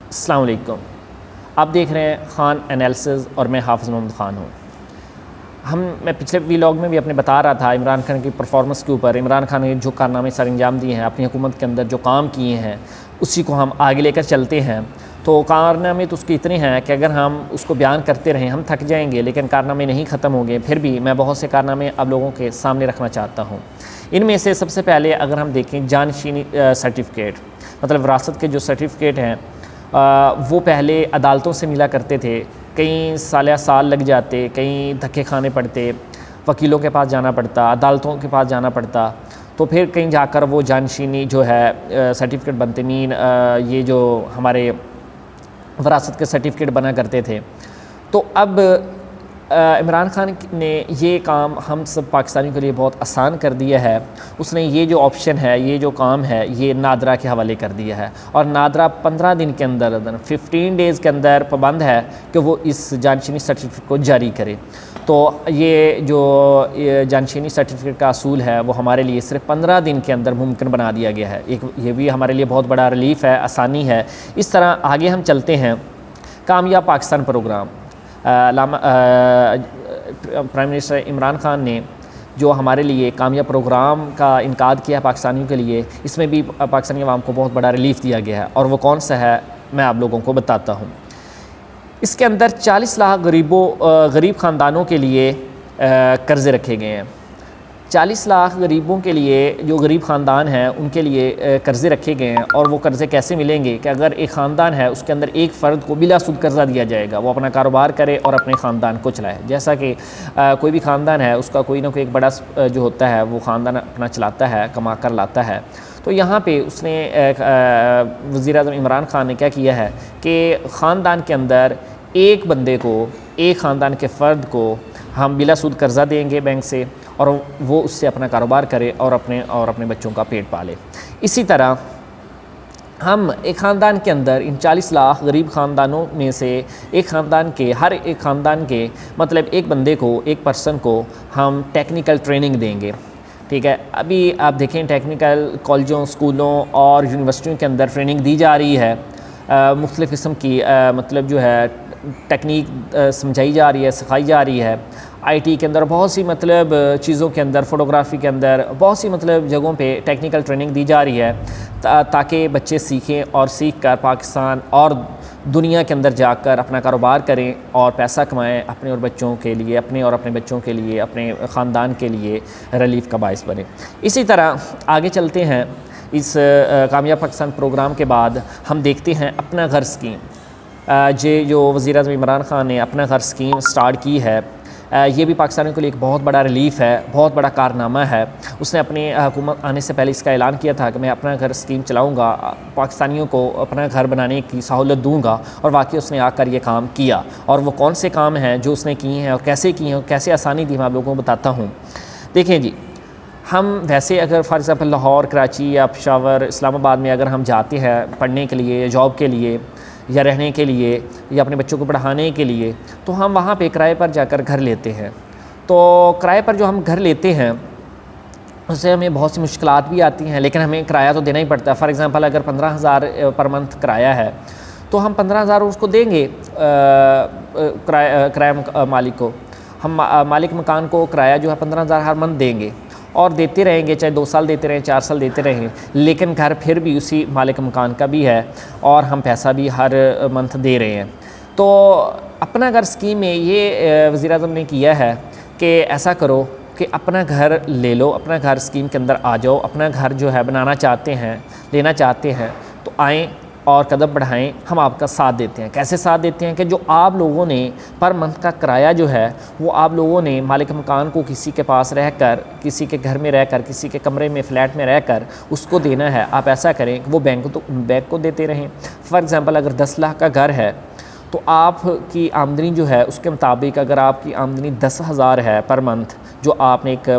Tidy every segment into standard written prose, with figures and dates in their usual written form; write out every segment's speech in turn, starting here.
السلام علیکم، آپ دیکھ رہے ہیں خان انالیسز اور میں حافظ محمد خان ہوں۔ میں پچھلے ویلاگ میں بھی اپنے بتا رہا تھا عمران خان کی پرفارمنس کے اوپر، عمران خان نے جو کارنامے سر انجام دیے ہیں، اپنی حکومت کے اندر جو کام کیے ہیں اسی کو ہم آگے لے کر چلتے ہیں۔ تو کارنامے تو اس کے اتنے ہیں کہ اگر ہم اس کو بیان کرتے رہیں ہم تھک جائیں گے، لیکن کارنامے نہیں ختم ہوں گے۔ پھر بھی میں بہت سے کارنامے اب لوگوں کے سامنے رکھنا چاہتا ہوں۔ ان میں سے سب سے پہلے اگر ہم دیکھیں جانشینی سرٹیفکیٹ، مطلب وراثت کے جو سرٹیفکیٹ ہیں وہ پہلے عدالتوں سے ملا کرتے تھے، کئی سال لگ جاتے، کئی دھکے کھانے پڑتے، وکیلوں کے پاس جانا پڑتا، عدالتوں کے پاس جانا پڑتا، تو پھر کہیں جا کر وہ جانشینی جو ہے سرٹیفکیٹ بنتے، یہ جو ہمارے وراثت کے سرٹیفکیٹ بنا کرتے تھے۔ تو اب عمران خان نے یہ کام ہم سب پاکستانیوں کے لیے بہت آسان کر دیا ہے۔ اس نے یہ جو آپشن ہے، یہ جو کام ہے، یہ نادرا کے حوالے کر دیا ہے، اور نادرا 15 دن کے اندر 15 ڈیز کے اندر پابند ہے کہ وہ اس جانشینی سرٹیفکیٹ کو جاری کرے۔ تو یہ جو جانشینی سرٹیفکیٹ کا اصول ہے وہ ہمارے لیے صرف 15 دن کے اندر ممکن بنا دیا گیا ہے۔ یہ بھی ہمارے لیے بہت بڑا ریلیف ہے، آسانی ہے۔ اس طرح آگے ہم چلتے ہیں۔ کامیاب Pakistan program, prime minister Imran Khan نے جو ہمارے لیے کامیاب پروگرام کا انعقاد کیا ہے پاکستانیوں کے لیے، اس میں بھی پاکستانی عوام کو بہت بڑا ریلیف دیا گیا ہے، اور وہ کون سا ہے میں آپ لوگوں کو بتاتا ہوں۔ اس کے اندر 40 لاکھ غریب خاندانوں کے لیے قرضے رکھے گئے ہیں۔ 40 لاکھ غریبوں کے لیے، جو غریب خاندان ہیں ان کے لیے قرضے رکھے گئے ہیں، اور وہ قرضے کیسے ملیں گے کہ اگر ایک خاندان ہے اس کے اندر ایک فرد کو بلا سود قرضہ دیا جائے گا، وہ اپنا کاروبار کرے اور اپنے خاندان کو چلائے۔ جیسا کہ کوئی بھی خاندان ہے اس کا کوئی نہ کوئی ایک بڑا جو ہوتا ہے وہ خاندان اپنا چلاتا ہے، کما کر لاتا ہے۔ تو یہاں پہ اس نے وزیر اعظم عمران خان نے کیا کیا ہے کہ خاندان کے اندر ایک بندے کو، ایک خاندان کے فرد کو ہم بلا سود قرضہ دیں گے بینک سے، اور وہ اس سے اپنا کاروبار کرے اور اپنے بچوں کا پیٹ پالے۔ اسی طرح ہم ایک خاندان کے اندر ان 40 لاکھ غریب خاندانوں میں سے ہر ایک خاندان کے مطلب ایک بندے کو، ایک پرسن کو ہم ٹیکنیکل ٹریننگ دیں گے۔ ٹھیک ہے، ابھی آپ دیکھیں ٹیکنیکل کالجوں، اسکولوں اور یونیورسٹیوں کے اندر ٹریننگ دی جا رہی ہے، مختلف قسم کی مطلب جو ہے ٹیکنیک سمجھائی جا رہی ہے، سکھائی جا رہی ہے۔ آئی ٹی کے اندر بہت سی مطلب چیزوں کے اندر، فوٹوگرافی کے اندر بہت سی مطلب جگہوں پہ ٹیکنیکل ٹریننگ دی جا رہی ہے تاکہ بچے سیکھیں، اور سیکھ کر پاکستان اور دنیا کے اندر جا کر اپنا کاروبار کریں اور پیسہ کمائیں، اپنے اور بچوں کے لیے، اپنے بچوں کے لیے، اپنے خاندان کے لیے ریلیف کا باعث بنے۔ اسی طرح آگے چلتے ہیں۔ اس کامیاب پاکستان پروگرام کے بعد ہم دیکھتے ہیں اپنا گھر اسکیم، جو وزیر اعظم عمران خان نے اپنا گھر اسکیم سٹارٹ کی ہے۔ یہ بھی پاکستانیوں کے لیے ایک بہت بڑا ریلیف ہے، بہت بڑا کارنامہ ہے۔ اس نے اپنی حکومت آنے سے پہلے اس کا اعلان کیا تھا کہ میں اپنا گھر اسکیم چلاؤں گا، پاکستانیوں کو اپنا گھر بنانے کی سہولت دوں گا، اور واقعی اس نے آ کر یہ کام کیا۔ اور وہ کون سے کام ہیں جو اس نے کیے ہیں اور کیسے کیے ہیں اور کیسے آسانی دی، میں آپ لوگوں کو بتاتا ہوں۔ دیکھیں جی، ہم ویسے اگر فار ایگزامپل لاہور، کراچی یا پشاور، اسلام آباد میں اگر ہم جاتے ہیں پڑھنے کے لیے یا جاب کے لیے یا رہنے کے لیے یا اپنے بچوں کو پڑھانے کے لیے، تو ہم وہاں پہ کرائے پر جا کر گھر لیتے ہیں۔ تو کرائے پر جو ہم گھر لیتے ہیں اس سے ہمیں بہت سی مشکلات بھی آتی ہیں، لیکن ہمیں کرایہ تو دینا ہی پڑتا ہے۔ فار ایگزامپل اگر 15,000 پر منتھ کرایہ ہے تو ہم 15,000 اس کو دیں گے کرایہ مالک کو۔ ہم مالک مکان کو کرایہ جو ہے 15,000 ہر منتھ دیں گے، اور دیتے رہیں گے، چاہے 2 سال دیتے رہیں، 4 سال دیتے رہیں، لیکن گھر پھر بھی اسی مالک مکان کا بھی ہے، اور ہم پیسہ بھی ہر منتھ دے رہے ہیں۔ تو اپنا گھر اسکیم میں یہ وزیر اعظم نے کیا ہے کہ ایسا کرو کہ اپنا گھر لے لو، اپنا گھر اسکیم کے اندر آ جاؤ، اپنا گھر جو ہے بنانا چاہتے ہیں، لینا چاہتے ہیں تو آئیں اور قدم بڑھائیں، ہم آپ کا ساتھ دیتے ہیں۔ کیسے ساتھ دیتے ہیں کہ جو آپ لوگوں نے پر منتھ کا کرایہ جو ہے وہ آپ لوگوں نے مالک مکان کو کسی کے پاس رہ کر، کسی کے گھر میں رہ کر، کسی کے کمرے میں، فلیٹ میں رہ کر اس کو دینا ہے۔ آپ ایسا کریں کہ وہ بینک کو دیتے رہیں۔ فار ایگزامپل اگر 10 لاکھ کا گھر ہے تو آپ کی آمدنی جو ہے اس کے مطابق، اگر آپ کی آمدنی 10,000 ہے پر منتھ، جو آپ نے ایک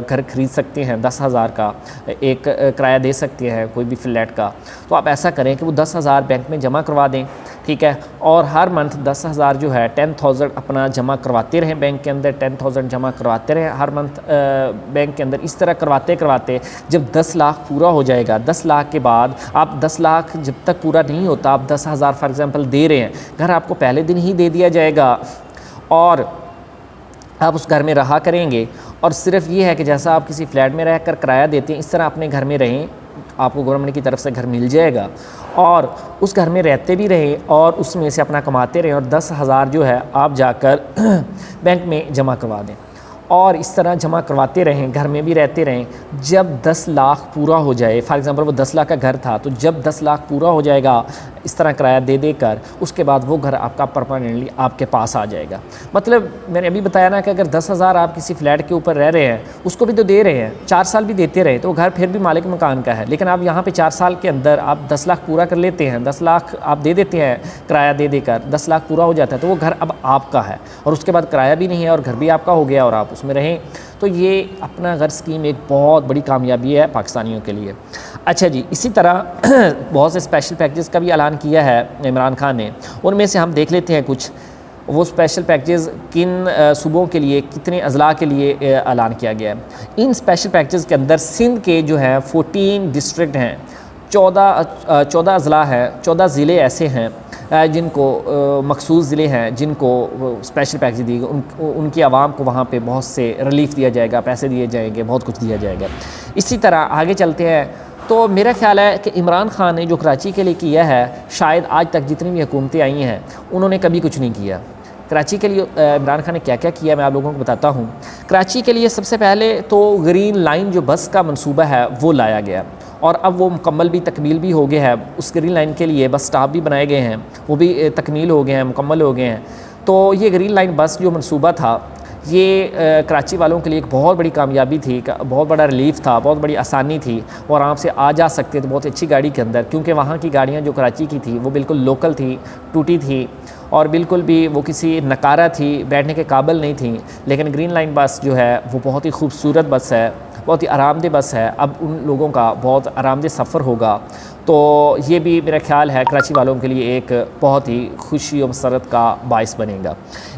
گھر خرید سکتے ہیں 10,000 کا، ایک کرایہ دے سکتے ہیں کوئی بھی فلیٹ کا، تو آپ ایسا کریں کہ وہ 10,000 بینک میں جمع کروا دیں۔ ٹھیک ہے، اور ہر منتھ 10,000 جو ہے 10,000 اپنا جمع کرواتے رہیں بینک کے اندر، 10,000 جمع کرواتے رہیں ہر منتھ بینک کے اندر. اس طرح کرواتے جب 10 لاکھ پورا ہو جائے گا، 10 لاکھ کے بعد آپ 10 لاکھ جب تک پورا نہیں ہوتا، آپ 10,000 فار ایگزامپل دے رہے ہیں، گھر آپ کو پہلے دن ہی دے دیا جائے گا اور آپ اس گھر میں رہا کریں گے. اور صرف یہ ہے کہ جیسا آپ کسی فلیٹ میں رہ کر کرایہ دیتے ہیں، اس طرح اپنے گھر میں رہیں، آپ کو گورنمنٹ کی طرف سے گھر مل جائے گا اور اس گھر میں رہتے بھی رہیں اور اس میں سے اپنا کماتے رہیں، اور 10,000 جو ہے آپ جا کر بینک میں جمع کروا دیں اور اس طرح جمع کرواتے رہیں، گھر میں بھی رہتے رہیں. جب 10 لاکھ پورا ہو جائے، فار ایگزامپل وہ 10 لاکھ کا گھر تھا، تو جب 10 لاکھ پورا ہو جائے گا اس طرح کرایہ دے کر، اس کے بعد وہ گھر آپ کا پرماننٹلی آپ کے پاس آ جائے گا. مطلب میں نے ابھی بتایا نا کہ اگر 10,000 آپ کسی فلیٹ کے اوپر رہ رہے ہیں، اس کو بھی تو دے رہے ہیں، 4 سال بھی دیتے رہے، تو وہ گھر پھر بھی مالک مکان کا ہے. لیکن آپ یہاں پہ 4 سال کے اندر آپ 10 لاکھ پورا کر لیتے ہیں، 10 لاکھ آپ دے دیتے ہیں کرایہ دے کر، 10 لاکھ پورا ہو جاتا ہے، تو وہ گھر اب آپ کا ہے اور اس کے بعد کرایہ بھی نہیں ہے اور گھر بھی آپ کا ہو گیا اور آپ اس میں رہیں. تو یہ اپنا گھر اسکیم ایک بہت بڑی کامیابی ہے پاکستانیوں کے لیے. اچھا جی، اسی طرح بہت سے اسپیشل پیکیجز کا بھی اعلان کیا ہے عمران خان نے. ان میں سے ہم دیکھ لیتے ہیں کچھ وہ اسپیشل پیکیجز کن صوبوں کے لیے، کتنے اضلاع کے لیے اعلان کیا گیا ہے. ان اسپیشل پیکیجز کے اندر سندھ کے جو ہیں 14 ڈسٹرکٹ ہیں، 14 اضلاع ہیں، 14 ضلع ایسے ہیں جن کو مخصوص ضلع ہیں جن کو اسپیشل پیکیج دیے گئے، ان کی عوام کو وہاں پہ بہت سے ریلیف دیا جائے گا، پیسے دیے جائیں گے، بہت کچھ دیا جائے گا. اسی طرح آگے چلتے ہیں تو میرا خیال ہے کہ عمران خان نے جو کراچی کے لیے کیا ہے، شاید آج تک جتنی بھی حکومتیں آئی ہیں انہوں نے کبھی کچھ نہیں کیا. کراچی کے لیے عمران خان نے کیا کیا کیا میں آپ لوگوں کو بتاتا ہوں. کراچی کے لیے سب سے پہلے تو گرین لائن جو بس کا منصوبہ ہے وہ لایا گیا اور اب وہ مکمل بھی تکمیل بھی ہو گیا ہے. اس گرین لائن کے لیے بس سٹاپ بھی بنائے گئے ہیں، وہ بھی تکمیل ہو گئے ہیں، مکمل ہو گئے ہیں. تو یہ گرین لائن بس جو منصوبہ تھا یہ کراچی والوں کے لیے ایک بہت بڑی کامیابی تھی، بہت بڑا ریلیف تھا، بہت بڑی آسانی تھی اور آرام سے آ جا سکتے تھے بہت اچھی گاڑی کے اندر، کیونکہ وہاں کی گاڑیاں جو کراچی کی تھی وہ بالکل لوکل تھی، ٹوٹی تھی اور بالکل بھی وہ کسی نکارہ تھی، بیٹھنے کے قابل نہیں تھیں. لیکن گرین لائن بس جو ہے وہ بہت ہی خوبصورت بس ہے، بہت ہی آرام دہ بس ہے. اب ان لوگوں کا بہت آرام دہ سفر ہوگا. تو یہ بھی میرا خیال ہے کراچی والوں کے لیے ایک بہت ہی خوشی و مسرت کا باعث بنے گا.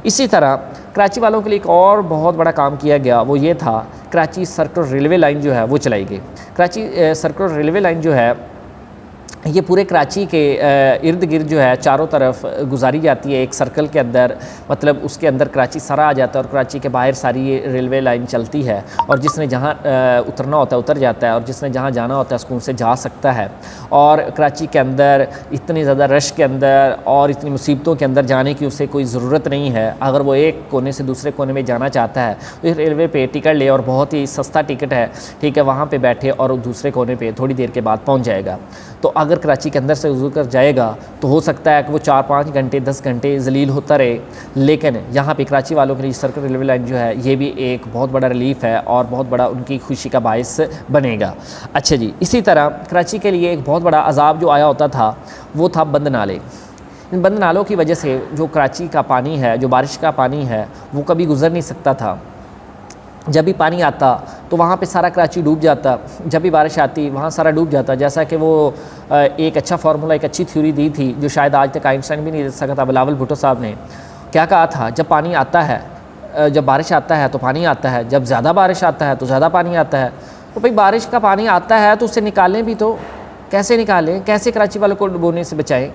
اسی طرح کراچی والوں کے لیے ایک اور بہت بڑا کام کیا گیا، وہ یہ تھا کراچی سرکل ریلوے لائن جو ہے وہ چلائی گئی. کراچی سرکل ریلوے لائن جو ہے یہ پورے کراچی کے ارد گرد جو ہے چاروں طرف گزاری جاتی ہے ایک سرکل کے اندر. مطلب اس کے اندر کراچی سارا آ جاتا ہے اور کراچی کے باہر ساری یہ ریلوے لائن چلتی ہے اور جس نے جہاں اترنا ہوتا ہے اتر جاتا ہے اور جس نے جہاں جانا ہوتا ہے سکون سے جا سکتا ہے. اور کراچی کے اندر اتنی زیادہ رش کے اندر اور اتنی مصیبتوں کے اندر جانے کی اسے کوئی ضرورت نہیں ہے. اگر وہ ایک کونے سے دوسرے کونے میں جانا چاہتا ہے تو اس ریلوے پہ ٹکٹ لے اور بہت ہی سستا ٹکٹ ہے، ٹھیک ہے، وہاں پہ بیٹھے اور دوسرے کونے پہ تھوڑی دیر کے بعد پہنچ جائے گا. تو اگر کراچی کے اندر سے گزر کر جائے گا تو ہو سکتا ہے کہ وہ 4-5 گھنٹے 10 گھنٹے ذلیل ہوتا رہے. لیکن یہاں پہ کراچی والوں کے لیے سرکل ریلوے لائن جو ہے یہ بھی ایک بہت بڑا ریلیف ہے اور بہت بڑا ان کی خوشی کا باعث بنے گا. اچھا جی، اسی طرح کراچی کے لیے ایک بہت بڑا عذاب جو آیا ہوتا تھا وہ تھا بند نالے. ان بند نالوں کی وجہ سے جو کراچی کا پانی ہے، جو بارش کا پانی ہے، وہ کبھی گزر نہیں سکتا تھا. جب بھی پانی آتا تو وہاں پہ سارا کراچی ڈوب جاتا، جب بھی بارش آتی وہاں سارا ڈوب جاتا. جیسا کہ وہ ایک اچھا فارمولا، ایک اچھی تھیوری دی تھی جو شاید آج تک آئنسٹائن بھی نہیں دے سکا تھا. بلاول بھٹو صاحب نے کیا کہا تھا، جب پانی آتا ہے، جب بارش آتا ہے تو پانی آتا ہے، جب زیادہ بارش آتا ہے تو زیادہ پانی آتا ہے. تو بھئی بارش کا پانی آتا ہے تو اسے نکالیں بھی تو کیسے نکالیں، کیسے کراچی والوں کو ڈبونے سے بچائیں.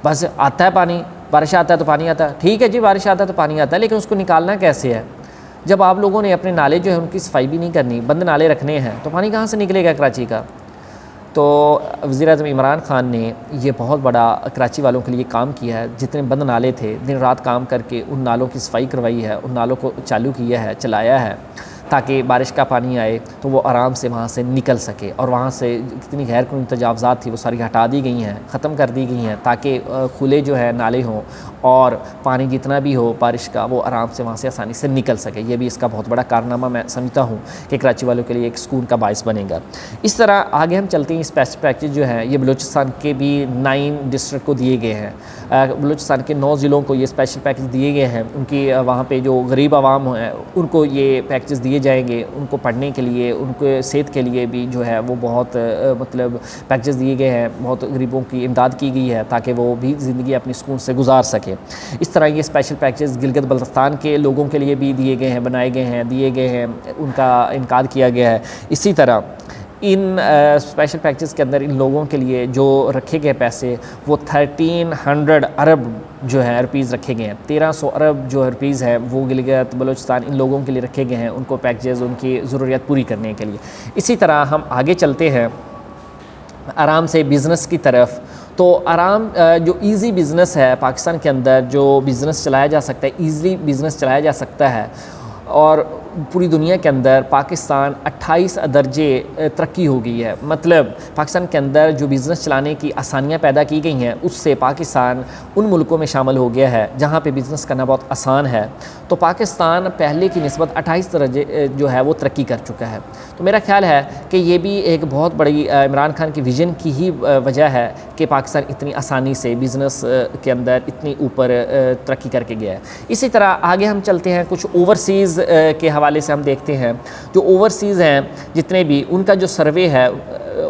بس آتا ہے پانی، بارش آتا ہے تو پانی آتا ہے، ٹھیک ہے جی، بارش آتا ہے تو پانی آتا ہے، لیکن اس کو نکالنا کیسے ہے؟ جب آپ لوگوں نے اپنے نالے جو ہیں ان کی صفائی بھی نہیں کرنی، بند نالے رکھنے ہیں، تو پانی کہاں سے نکلے گا کراچی کا؟ تو وزیر اعظم عمران خان نے یہ بہت بڑا کراچی والوں کے لیے کام کیا ہے. جتنے بند نالے تھے دن رات کام کر کے ان نالوں کی صفائی کروائی ہے، ان نالوں کو چالو کیا ہے، چلایا ہے تاکہ بارش کا پانی آئے تو وہ آرام سے وہاں سے نکل سکے. اور وہاں سے جتنی غیر قانونی تجاوزات تھی وہ ساری ہٹا دی گئی ہیں، ختم کر دی گئی ہیں تاکہ کھلے جو ہے نالے ہوں اور پانی جتنا بھی ہو بارش کا وہ آرام سے وہاں سے آسانی سے نکل سکے. یہ بھی اس کا بہت بڑا کارنامہ میں سمجھتا ہوں کہ کراچی والوں کے لیے ایک سکون کا باعث بنے گا. اس طرح آگے ہم چلتے ہیں. اسپیشل پیکیج جو ہے یہ بلوچستان کے بھی 9 ڈسٹرکٹ کو دیے گئے ہیں. بلوچستان کے 9 ضلعوں کو یہ اسپیشل پیکج دیے گئے ہیں. ان کی وہاں پہ جو غریب عوام ہیں ان کو یہ پیکجز دیے جائیں گے. ان کو پڑھنے کے لیے, ان کو صحت کے لیے بھی جو ہے وہ بہت مطلب پیکجز دیے گئے ہیں. بہت غریبوں کی امداد کی گئی ہے تاکہ وہ بھی زندگی اپنی سکون سے گزار سکیں. اس طرح یہ اسپیشل پیکجز گلگت بلتستان کے لوگوں کے لیے بھی دیے گئے ہیں, بنائے گئے ہیں, دیے گئے ہیں, ان کا انعقاد کیا گیا ہے. اسی طرح ان اسپیشل پیکجز کے اندر ان لوگوں کے لیے جو رکھے گئے پیسے وہ 1300 ارب جو ہے روپیز رکھے گئے ہیں. 1300 ارب جو روپیز ہے وہ گلگت بلوچستان ان لوگوں کے لیے رکھے گئے ہیں, ان کو پیکجز ان کی ضروریات پوری کرنے کے لیے. اسی طرح ہم آگے چلتے ہیں آرام سے بزنس کی طرف. تو آرام جو ایزی بزنس ہے پاکستان کے اندر, جو بزنس چلایا جا سکتا ہے, ایزلی بزنس چلایا جا سکتا ہے, اور پوری دنیا کے اندر پاکستان 28 درجے ترقی ہو گئی ہے. مطلب پاکستان کے اندر جو بزنس چلانے کی آسانیاں پیدا کی گئی ہیں اس سے پاکستان ان ملکوں میں شامل ہو گیا ہے جہاں پہ بزنس کرنا بہت آسان ہے. تو پاکستان پہلے کی نسبت 28 درجے جو ہے وہ ترقی کر چکا ہے. تو میرا خیال ہے کہ یہ بھی ایک بہت بڑی عمران خان کی ویژن کی ہی وجہ ہے کہ پاکستان اتنی آسانی سے بزنس کے اندر اتنی اوپر ترقی کر کے گیا ہے. اسی طرح آگے ہم چلتے ہیں, کچھ اوورسیز کے حوالے سے ہم دیکھتے ہیں. جو اوورسیز ہیں جتنے بھی, ان کا جو سروے ہے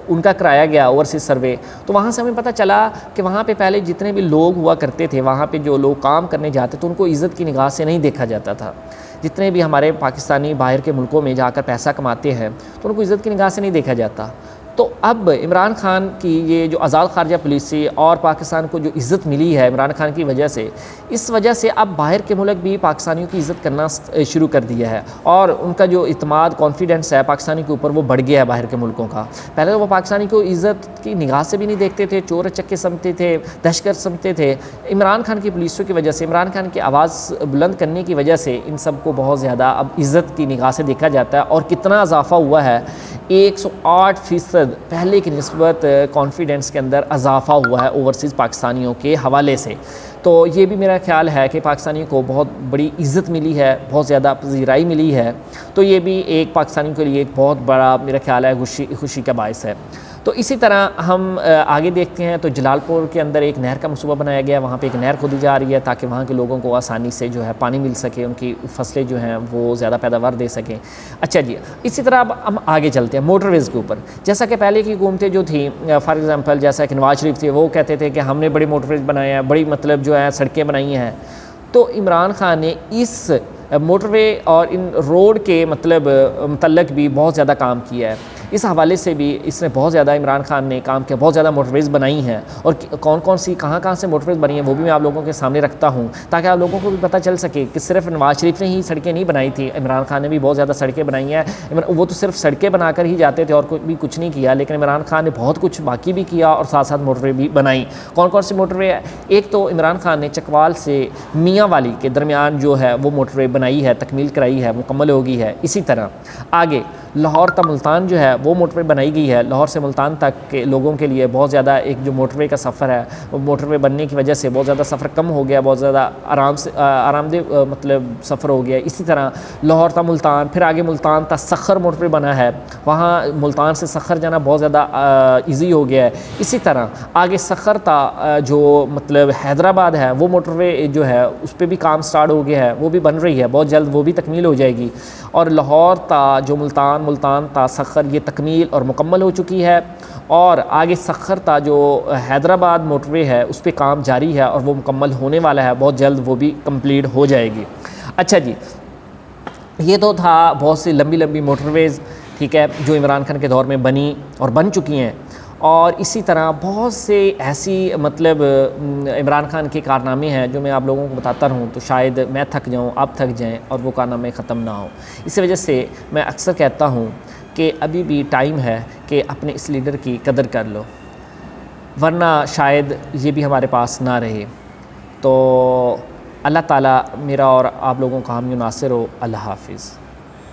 ان کا کرایا گیا اوورسیز سروے, تو وہاں سے ہمیں پتہ چلا کہ وہاں پہ پہلے جتنے بھی لوگ ہوا کرتے تھے, وہاں پہ جو لوگ کام کرنے جاتے تو ان کو عزت کی نگاہ سے نہیں دیکھا جاتا تھا. جتنے بھی ہمارے پاکستانی باہر کے ملکوں میں جا کر پیسہ کماتے ہیں تو ان کو عزت کی نگاہ سے نہیں دیکھا جاتا. تو اب عمران خان کی یہ جو آزاد خارجہ پالیسی اور پاکستان کو جو عزت ملی ہے عمران خان کی وجہ سے, اس وجہ سے اب باہر کے ملک بھی پاکستانیوں کی عزت کرنا شروع کر دیا ہے, اور ان کا جو اعتماد کانفیڈنس ہے پاکستانی کے اوپر وہ بڑھ گیا ہے باہر کے ملکوں کا. پہلے تو وہ پاکستانی کو عزت کی نگاہ سے بھی نہیں دیکھتے تھے, چور چکے سمجھتے تھے, دہشت گرد سمجھتے تھے. عمران خان کی پالیسیوں کی وجہ سے, عمران خان کی آواز بلند کرنے کی وجہ سے ان سب کو بہت زیادہ اب عزت کی نگاہ سے دیکھا جاتا ہے. اور کتنا اضافہ ہوا ہے, 108% پہلے کی نسبت کانفیڈنس کے اندر اضافہ ہوا ہے اوورسیز پاکستانیوں کے حوالے سے. تو یہ بھی میرا خیال ہے کہ پاکستانیوں کو بہت بڑی عزت ملی ہے, بہت زیادہ پذیرائی ملی ہے. تو یہ بھی ایک پاکستانیوں کے لیے ایک بہت بڑا میرا خیال ہے خوشی کا باعث ہے. تو اسی طرح ہم آگے دیکھتے ہیں تو جلال پور کے اندر ایک نہر کا منصوبہ بنایا گیا. وہاں پہ ایک نہر کھودی جا رہی ہے تاکہ وہاں کے لوگوں کو آسانی سے جو ہے پانی مل سکے, ان کی فصلیں جو ہیں وہ زیادہ پیداوار دے سکیں. اچھا جی, اسی طرح اب ہم آگے چلتے ہیں موٹر ویز کے اوپر. جیسا کہ پہلے کی حکومتیں جو تھیں, فار ایگزامپل جیسا کہ نواز شریف تھے, وہ کہتے تھے کہ ہم نے بڑی موٹر ویز بنایا ہے, بڑی مطلب جو ہے سڑکیں بنائی ہیں. تو عمران خان نے اس موٹر وے اور ان روڈ کے متعلق بھی بہت زیادہ کام کیا ہے. اس حوالے سے بھی اس نے بہت زیادہ, عمران خان نے کام کیا, بہت زیادہ موٹر ویز بنائی ہیں. اور کون کون سی کہاں سے موٹر ویز بنی ہیں وہ بھی میں آپ لوگوں کے سامنے رکھتا ہوں تاکہ آپ لوگوں کو بھی پتہ چل سکے کہ صرف نواز شریف نے ہی سڑکیں نہیں بنائی تھی, عمران خان نے بھی بہت زیادہ سڑکیں بنائی ہیں. وہ تو صرف سڑکیں بنا کر ہی جاتے تھے اور بھی کچھ نہیں کیا, لیکن عمران خان نے بہت کچھ باقی بھی کیا اور ساتھ ساتھ موٹر وے بھی بنائی. کون کون سی موٹر وے؟ ایک تو عمران خان نے چکوال سے میاں والی کے درمیان جو ہے وہ موٹر وے بنائی ہے, تکمیل کرائی ہے, مکمل ہو گئی ہے. اسی طرح آگے لاہور تا ملتان جو ہے وہ موٹر وے بنائی گئی ہے. لاہور سے ملتان تک کے لوگوں کے لیے بہت زیادہ ایک جو موٹر وے کا سفر ہے, وہ موٹر وے بننے کی وجہ سے بہت زیادہ سفر کم ہو گیا, بہت زیادہ آرام دہ سفر ہو گیا. اسی طرح لاہور تا ملتان, پھر آگے ملتان تا سخر موٹر وے بنا ہے, وہاں ملتان سے سخر جانا بہت زیادہ ایزی ہو گیا ہے. اسی طرح آگے سخر تا جو حیدرآباد ہے وہ موٹر وے جو ہے اس پہ بھی کام سٹارٹ ہو گیا ہے, وہ بھی بن رہی ہے, بہت جلد وہ بھی تکمیل ہو جائے گی. اور لاہور تا جو ملتان تا سخر یہ تکمیل اور مکمل ہو چکی ہے. اور آگے سخر تا جو حیدرآباد موٹر وے ہے اس پہ کام جاری ہے اور وہ مکمل ہونے والا ہے, بہت جلد وہ بھی کمپلیٹ ہو جائے گی. اچھا جی, یہ تو تھا بہت سی لمبی موٹر ویز, ٹھیک ہے, جو عمران خان کے دور میں بنی اور بن چکی ہیں. اور اسی طرح بہت سے ایسی عمران خان کے کارنامے ہیں جو میں آپ لوگوں کو بتاتا رہوں تو شاید میں تھک جاؤں, آپ تھک جائیں اور وہ کارنامے ختم نہ ہوں. اسی وجہ سے میں اکثر کہتا ہوں کہ ابھی بھی ٹائم ہے کہ اپنے اس لیڈر کی قدر کر لو, ورنہ شاید یہ بھی ہمارے پاس نہ رہے. تو اللہ تعالیٰ میرا اور آپ لوگوں کا حامی و ناصر ہو. اللہ حافظ.